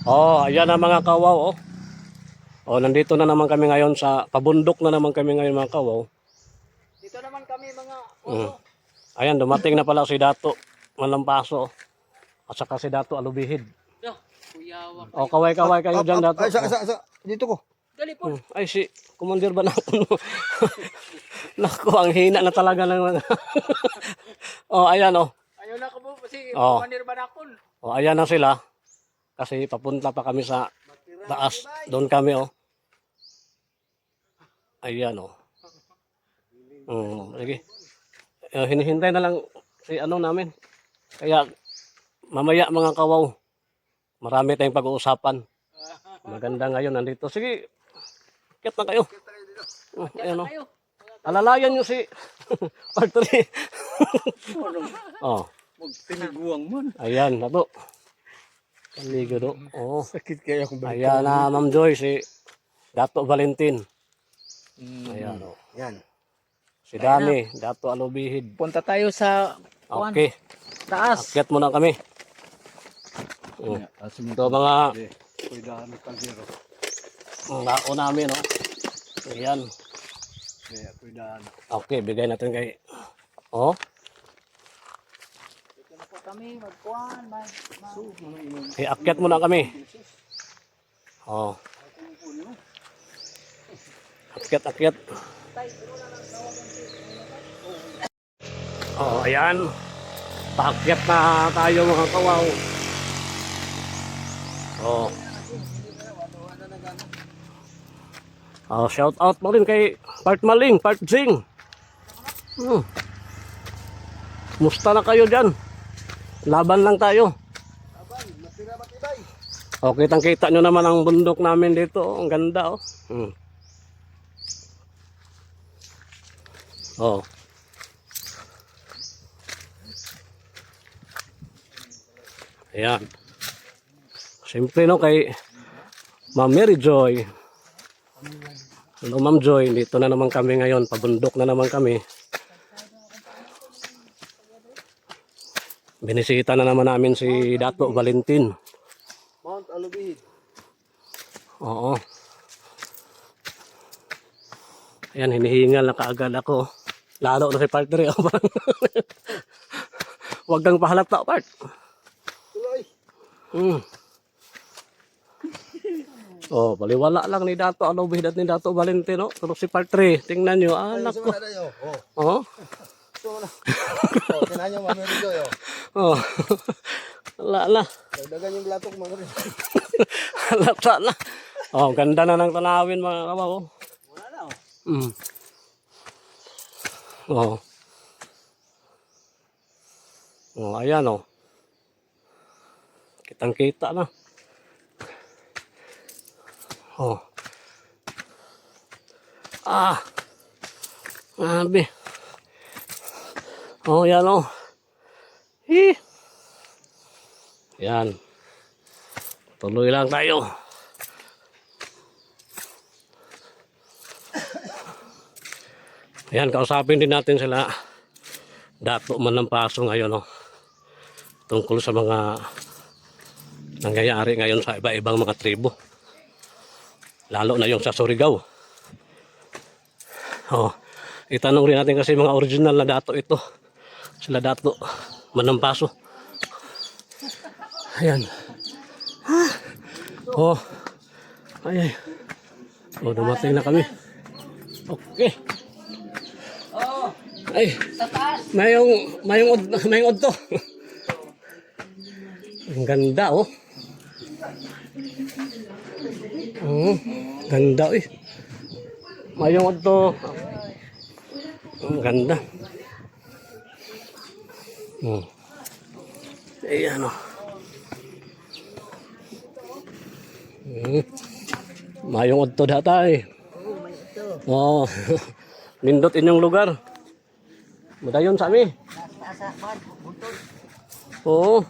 Oh, ayan ang mga kawaw, oh. Oh, nandito na naman kami ngayon sa pabundok na naman kami ngayon mga kawaw. Dito naman kami mga Mm. oso. Ayan, dumating na pala si Dato Malampaso at saka si Dato Alubihid. Yo, kuyawa Oh, kayo. kaway-kaway kayo dyan, Dato. Ay, Oh. dito ko. Dali po. Ay, si Commander Banakon. Naku, ang hina na talaga ng mga... Oh, ayan, oh. Ayaw na ko po kasi Oh. Commander Banakon. Oh, ayan na sila. Kasi papunta pa kami sa taas. Doon kami, oh. Ayan, oh. Sige. Hinihintay na lang si ano namin. Kaya mamaya mga kawaw, marami tayong pag-uusapan. Maganda ngayon nandito. Sige, kit na kayo. Ayan, oh. Kayo. Alalayan nyo si Partner. Oh, Magtiniguang man. ayan, Dato. Kaligo do. Oh. Sakit kaya kung balik. Ayan na, Ma'am Joy, si Dato Valentin. Ayan, oh. Yan. Si Dani, Dato Alubihid. Punta tayo sa Okay, taas. akyat muna kami. Ito mga Kuidaan ng kaldero. lao namin, no? Ayan. Kaya kuidaan. Okay, bigay natin kay... Oh, Dito na po kami magkuhan, akyat muna kami. Oh. Akyat. Oh, ayan. Paakyat na tayo mga kawaw. Oh. Oh, shout out mo rin kay Part Maling, Part Zing. Musta na kayo dyan? Laban lang tayo. Oh, kitang-kita nyo naman ang bundok namin dito. Ang ganda, oh. Oh. Ayan. Siyempre, no, kay Ma'am Mary Joy. Hello, Ma'am Joy. Dito na naman kami ngayon. Pabundok na naman kami. Binisita na naman namin si Dato Valentin. Mount Alubihid. Oo. Ayan, hinihingal na kaagad ako. Lalo na si partner. Huwag kang pahalata, part. Tuloy. Oh, baliwala lang ni Dato Alubihid at ni Dato Valentino. Pero si part 3, tingnan nyo. Anak ko. Oh. Kinahan niyo mamaya Joy. Oh. Wala na. Dagdagan yung blatok mga rin. Halata na. Oh, ganda na ng tanawin mga kabaw. Wala na oh. Oh. Oh, ayan oh. Kitang-kita na. Oh. Grabe. Oh, yan oh. Yan. Tuloy lang tayo. Ayan, kausapin din natin sila Dato Malampaso ngayon, no? Tungkol sa mga nangyayari ngayon sa iba-ibang mga tribo. Lalo na yung sa Surigao. Oh, itanong rin natin kasi mga original na dato ito. Sila Dato Malampaso. Ayan. Oh. Ay. Oh, dumating na kami. Okay. Ay, mayong od to. Ang ganda, oh. Ganda, eh. Mayong od to. Ang ganda. Ayan, oh. Mayong od to data, eh. Oh, nindot inyong lugar. Mudayon sa amin. Oo.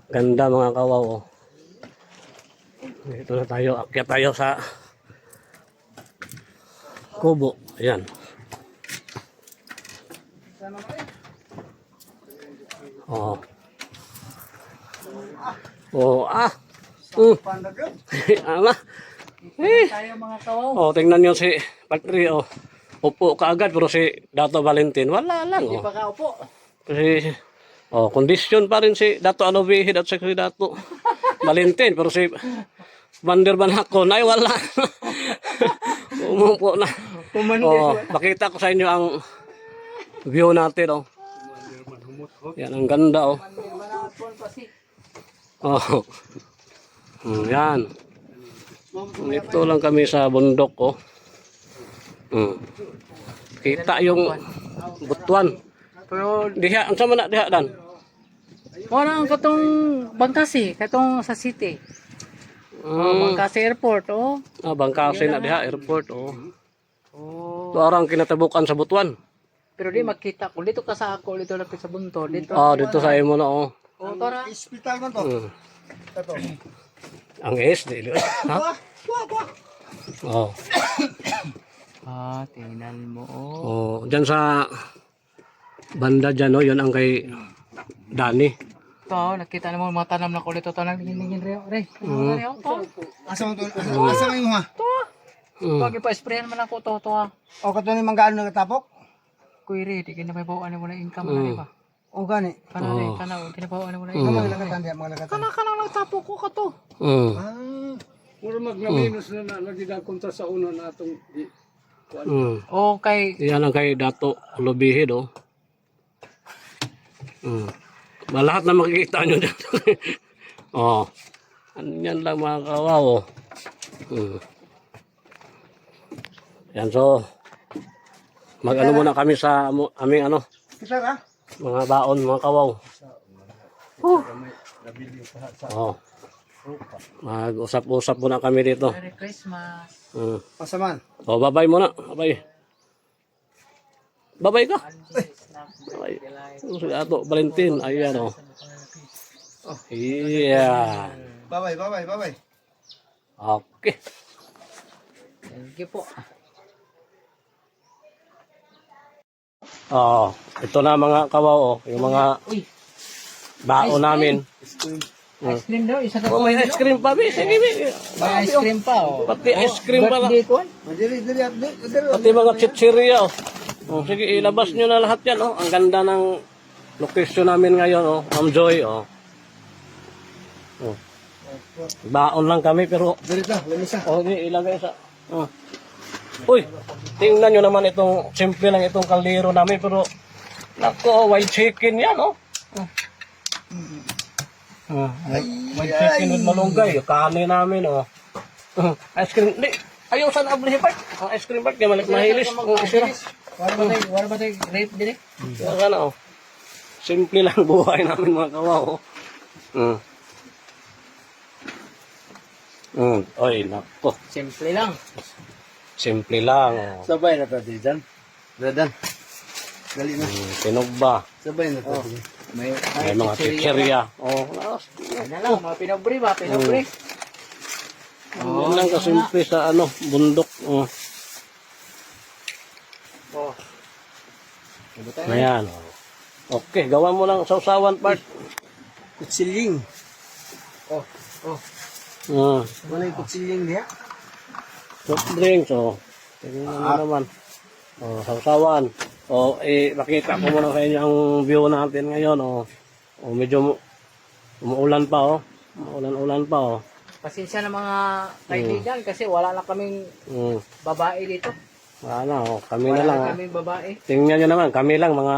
Ganda mga kawaw. Oh. Dito na tayo. Akyat tayo sa kubo. Ayan. Oh. Oh, Pandagan. Ama. Eh. Tayo mga kawaw. Oh, tingnan niyo si Patri, oh. Upo kaagad, pero si Dato Valentin, wala lang, Hindi oh. pa ka upo. Kasi, oh, kondisyon pa rin si Dato Alovihid at si Dato Valentin, pero si Vanderban Hakon, ay wala. Umupo na. Oh, pakita ko sa inyo ang view natin, oh. Yan, ang ganda, oh. Manapon pa si. Oh. Yan. Ito lang kami sa bundok, oh. Kita yung butuan. Pero Diha, ang sama na diha dan. wala ang katong Bangkasi, katong sa city. Bangkasi Airport, oh. Bangkasi na diha, airport, oh. Oh. Ito arang kinatabukan sa butuan. Pero di makita ko dito ka sa ako, dito lapit sa bunto, dito. Dito sa imo na, oh. Oh, tara. Hospital man to. Mm. Ito. Ang SD, ha? Oh. Tingnan mo, oh. Oh, diyan sa banda diyan, oh, 'yon ang kay Dani. Ito, nakita mo mga tanam na kulit. Ito, nagingin rin. Re, Asa mo to? Asa mo yung ha? Pag ipa-sprayan man ako, ito, O kato ni manggaan nagtapok? Kuiri, di kinabawaan mo na income na, di ba? O gani. Kanang, kinabawaan mo na income. Mga lagatan di mga lagatan. Kanang nagtapo ko ka to. Puro magnaminus na nagidagkontra sa uno na atong Okay. Yan ang kay Dato Lubihid, oh. Lahat na makikita nyo dyan. Oh. Yan lang mga kawaw, oh. Yan, so mag-ano muna kami sa aming ano, Kita ka? mga baon, mga kawaw. Oh. Mag-usap-usap muna kami dito. Merry Christmas. Pasaman. Oh, babay muna. Babay. Babay ka. Babay. Si Dato Valentin. Ayan, oh. Yeah. Babay, babay, babay. Okay. Thank you po. Oh, ito na mga kawaw, oh. Yung mga Uy, baon namin. ice cream daw. Isa ka Oh, may ice cream pa, be. Sige, be. May ice cream pa, oh. Pati ice cream pa. Birthday ko. Dili, dili, dili. Pati mga chichirya, oh. Oh, sige, ilabas nyo na lahat yan, oh. Ang ganda ng location namin ngayon, oh. Ma'am Joy, oh. Oh. Baon lang kami, pero Dili ta, lamisa. oh, di ilagay sa. Oh. Uy, tingnan nyo naman itong simple lang itong kaldero namin, pero nako, white chicken yan, oh. White chicken with malunggay, kanin namin, oh. Ice cream, di, ayaw sa nablihi part. Ang ice cream part, di malik mahilis. Oh, isira. Wala ba tayo grape din eh? Yan sana, oh. Simple lang buhay namin mga kawaw, oh. Oy, nako. Simple lang. Simple lang, oh. Sabay na ta diyan. Dadan. Dali na. Tinugba. Sabay na ta. May May mga chichirya. Oh, Ano lang, mga pinobri ba? Pinobri. yan lang kasimple sa ano, bundok. Oh. Ayan. Oh. Okay, gawa mo lang sausawan part. Kutsiling. Wala yung kutsiling diya. Soft drinks, oh. Tingnan mo naman. Oh, sausawan. Oh, makita ko muna sa inyo ang view natin ngayon, oh. Oh, medyo umuulan pa, oh. Umuulan-ulan pa, oh. Pasensya na mga kaibigan kasi wala na kaming babae dito. Wala na, oh. Kami na Wala lang, na oh. kaming babae. Tingnan nyo naman, kami lang, mga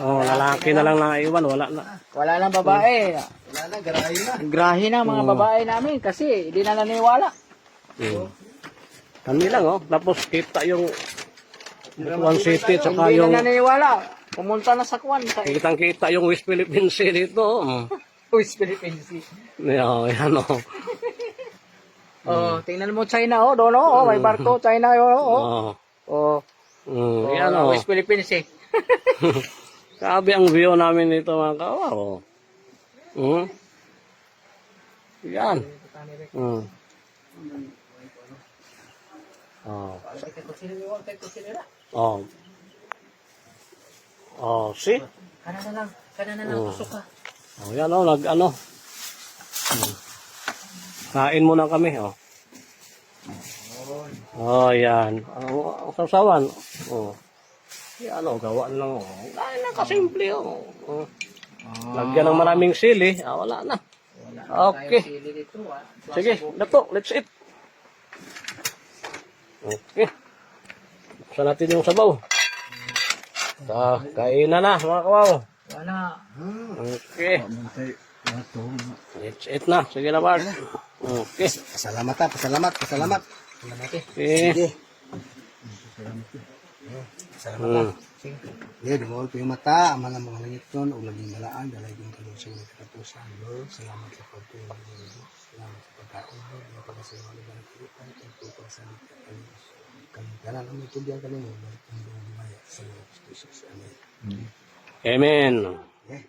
lalaki na lang naiwan, wala na. Wala nang babae. Wala na, garayo na. Grahe na mga babae namin kasi hindi na naniwala. Kami lang, oh. Tapos kita yung Butuan City, tsaka Hindi yung na naniwala. Pumunta na sa Kwan. Sa kitang-kita yung West Philippine Sea dito. West Philippines Sea. Yan, oh. Oh, tingnan mo China, oh. Doon, oh. May barko, China, oh. Oh. Oh. Yan, oh. West Philippines Sea. Grabe ang view namin dito, mga kawaw, oh. Yan. Oh. Oh. Oh, see? Kana na lang, tusok ka. Oh, yan, oh, nag-ano. Kain muna kami, oh. Oh, yan. Ang sasawan. Oh. Yan, oh, gawa lang, oh. Kain lang kasimple, oh. Oh. Lagyan ng maraming sili. Wala na. Okay. Sige, dato, let's eat. Okay. Buksan natin yung sabaw. Kainan na, mga kawaw. Wala. Okay. Let's eat na. Sige na, Bart. Okay. Pasalamat ha, pasalamat. Salamat Okay. Sige. Salamat ha. Hmm. Sige, dumawal ko yung mata, ama ng mga langit nun, o laging malaan, dalay yung kalusong na katapusan, Lord. Salamat sa pagtulong ng Lord. Salamat sa pagkain, Lord. Mga pagkasama ng mga kalitan, ang tutong sa likat kami. Kanan ang itubiyang kami, Lord. Ang buong lumaya sa Lord Jesus. Amen. Amen. Okay.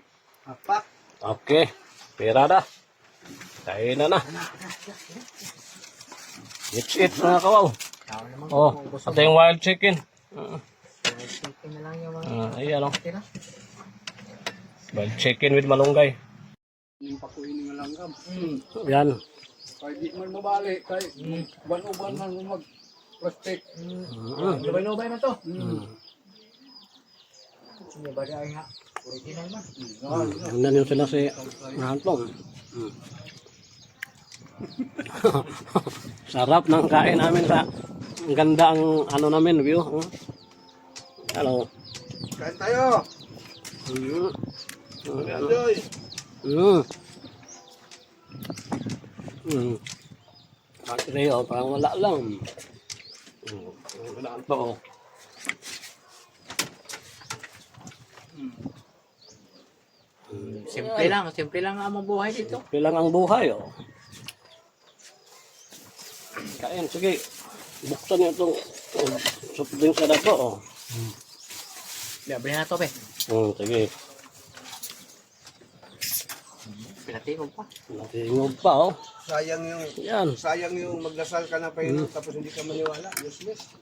Apak. Okay. Pera na. Kainan na. Let's eat, mga kawaw. Tao naman. Oh, ito yung wild chicken. Chicken na lang yung mga Ayan, oh. tira. Wild chicken with malunggay. Yung pakuin ng langgam. Yan. Kaya di man mabali. Kaya ban-uban man mo mag-plastic. Lubay-lubay na to. Hindi ba dahil nga? Original man. Tingnan yun sila si Nantong. Sarap ng kain namin sa ang ganda ang ano namin view. Hello. Kain tayo. Enjoy. Actually, parang wala lang. Wala ito, oh. Simple lang ang among buhay dito. Pilang ang buhay, oh. Kain, sige. Buksan niyo itong soft drinks na dato, oh. Libre na to, be. Sige. Pinatingog pa. Natingog pa, oh. Sayang Yan. yung magdasal ka na Panginoon tapos hindi ka maniwala. Useless.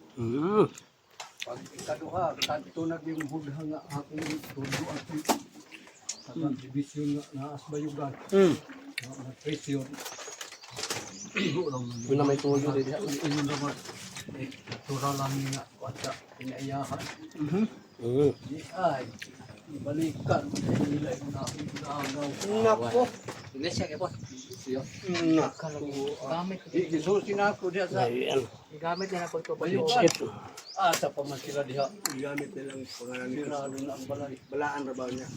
Pag ikaduha, kanto na yung hudha nga akong tulo at sa division na asbayugan. Na presyon. Yun na may tuyo din. Inyo naman. Natural lang nga. Wata, pinaiyahan. Di ay. Ibalikan. Nilay mo na akong inaagaw. Nako. Iglesia, kaya po. Siya. Gamit. Gisusin ako diya sa Ayan. Gamit na po ito. Shit. asa pa man sila diha. Gamit nilang pangalan ni Sirado na ang balay. Balaan na ba niya?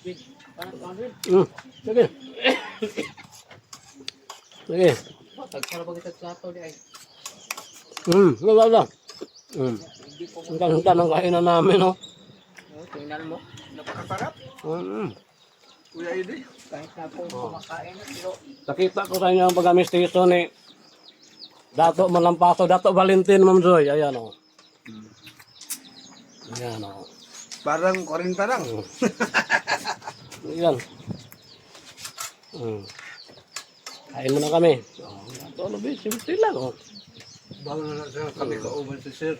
Sige. Sige. Tagkala ba kita sa ato di ay. Wala. Ang ganda ng kainan namin, oh. Tingnan mo. Napakasarap. Kuya Edi. Kahit na po kumakain na. Pero Nakita ko sa inyo ang pag-amistiso ni Dato Malampaso, Dato Valentin, Ma'am Joy. Ayan, oh. Ayan, oh. Parang 40 lang. Ayan. Kain muna kami. Dato, ano ba? Simple lang, oh. Bago na lang siya kami kauban si sir.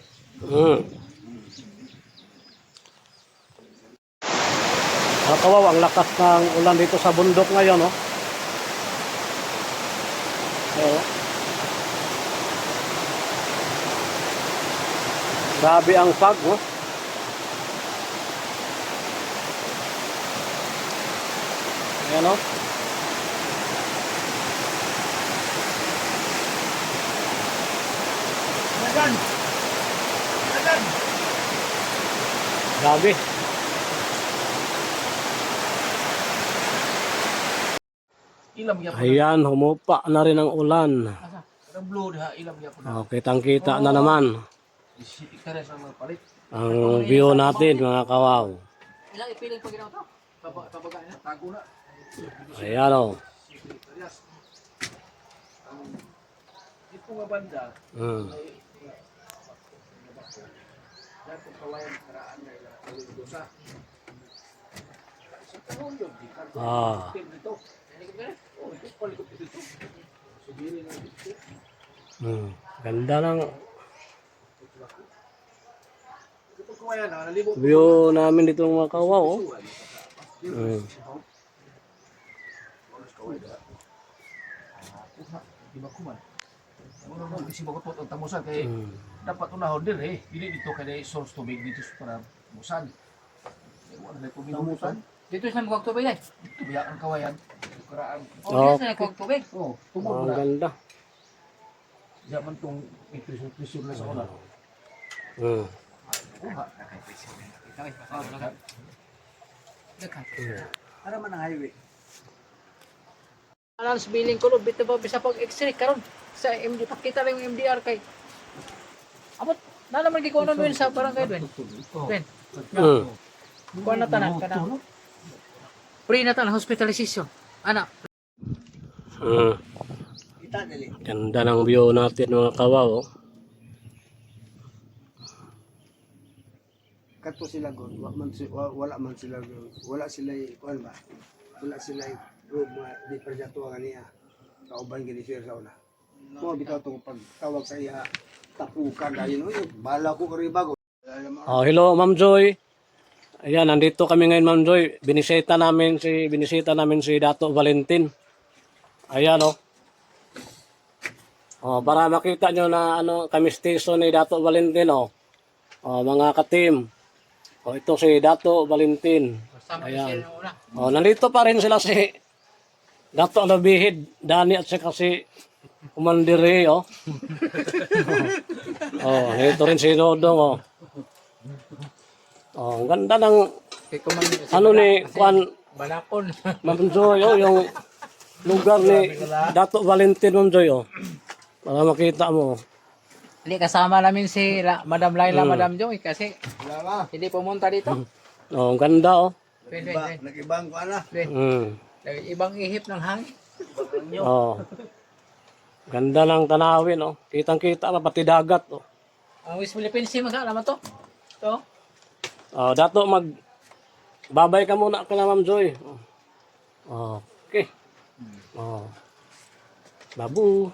Nakawaw, ang lakas ng ulan dito sa bundok ngayon, oh. Oo. Grabe ang fog, oh. Ayan, oh. Grabe. ilam ya po. Ayan, humupa na rin ang ulan. Pero blue diha ilam ya po. Oh, kitang-kita na naman Ikare sa mga palit. ang view natin, mga kawaw. Ilang ipiling pag ginaw to? Kabaga na tago na. Ayan, oh. Ito nga banda. Dapat kawayan karaan na dosa. Sa kahulog di ka dito. Oh, ito palikot dito. Subirin na dito. Ganda ng Ito kawayan na nalibot. view namin dito, mga kawaw, oh. kaway ka. Di ba kuman? Muna mo, isi bakot ang tamusan kay dapat unahon din eh. Dili dito kaya source tubig dito para musan. Wala na tubig musan. Dito sa magkuha tubig ay. Dito biya ang kawayan. Karaan. Oh, dito sa nagkuha tubig. Oh, Oh, tumog ang na. ganda. Diyan man tong ipisyon na sa una. Hmm. Kuha. Para man ang highway. Balance billing ko bito ba bisa pag X-ray karon sa MD pakita lang yung MDR kay. Abot na naman gikuha nun sa barangay doon. Ben. Hmm. Kuha na tanan kana. Free na tanan hospitalization. Ana. Hmm. Kita dili. Ganda ng view natin mga kawaw. Oh. Kato sila gon, wala man sila gon. Wala sila kuan ba? Wala sila di perjato kaniya. Kauban gini sir sa una. Mo bitaw tong pagtawag sa iya tapukan dayon oy, bala ko kari bago. Oh, hello Ma'am Joy. Ayan, nandito kami ngayon Ma'am Joy. Binisita namin si Dato Valentin. Ayan oh. Oh, para makita nyo na ano kamistiso ni Dato Valentin oh. Oh, mga ka-team. Oh, ito si Dato Valentin. Sama Ayan. siya una. Oh, nandito pa rin sila si Dato Alabihid, Dani at saka si Kumandiri oh. Oh, nandito rin si Dodong oh. Oh, ang ganda ng Kay kumandi ano ni Juan balakon. Ma'am Joy, oh, yung lugar ni Dato Valentin, Ma'am Joy, oh. Para makita mo. Hindi kasama namin si Madam Laila, Madam Joy kasi Wala. hindi pumunta dito. Oh, ang ganda, oh. Ben, Nagibang ko ana. Ibang ihip ng hangin. Oh. Ganda ng tanawin, oh. Kitang-kita na pati dagat, oh. Ang West Philippines Sea naman to. To. Oh, Dato, babay ka muna kay Ma'am Joy. Oh. Okay. Oh. Babu.